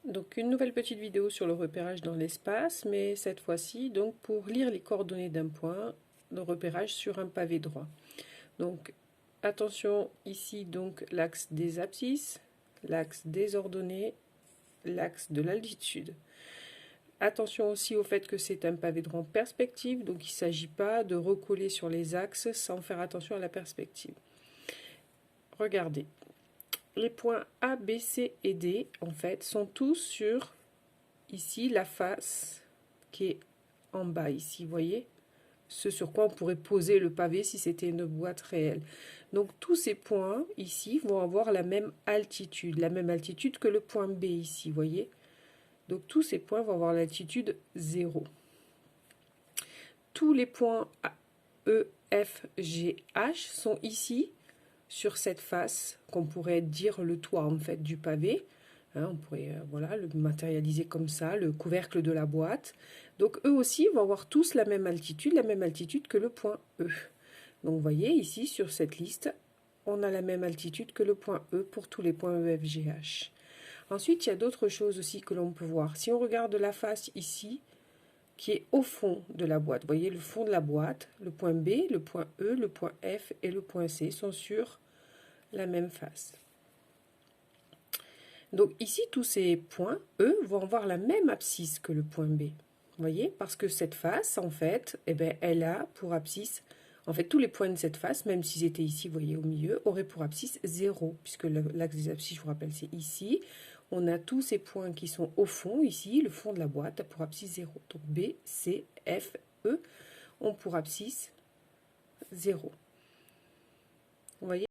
Donc une nouvelle petite vidéo sur le repérage dans l'espace, mais cette fois-ci donc pour lire les coordonnées d'un point de repérage sur un pavé droit. Donc attention ici donc l'axe des abscisses, l'axe des ordonnées, l'axe de l'altitude. Attention aussi au fait que c'est un pavé droit en perspective, donc il ne s'agit pas de recoller sur les axes sans faire attention à la perspective. Regardez. Les points A, B, C et D, en fait, sont tous sur, ici, la face qui est en bas, ici, vous voyez, ce sur quoi on pourrait poser le pavé si c'était une boîte réelle. Donc, tous ces points, ici, vont avoir la même altitude que le point B, ici, vous voyez. Donc, tous ces points vont avoir l'altitude 0. Tous les points E, F, G, H sont ici, sur cette face qu'on pourrait dire le toit en fait du pavé. On pourrait voilà, le matérialiser comme ça, le couvercle de la boîte. Donc eux aussi vont avoir tous la même altitude que le point E. Donc vous voyez ici sur cette liste, on a la même altitude que le point E pour tous les points E, F, G, H. Ensuite, il y a d'autres choses aussi que l'on peut voir. Si on regarde la face ici, qui est au fond de la boîte, vous voyez le fond de la boîte, le point B, le point E, le point F et le point C sont sur la même face. Donc ici, tous ces points, eux, vont avoir la même abscisse que le point B. Vous voyez, parce que cette face, en fait, eh bien, elle a pour abscisse, en fait, tous les points de cette face, même s'ils étaient ici, vous voyez, au milieu, auraient pour abscisse 0, puisque l'axe des abscisses, je vous rappelle, c'est ici. On a tous ces points qui sont au fond, ici, le fond de la boîte, a pour abscisse 0. Donc B, C, F, E ont pour abscisse 0. Vous voyez ?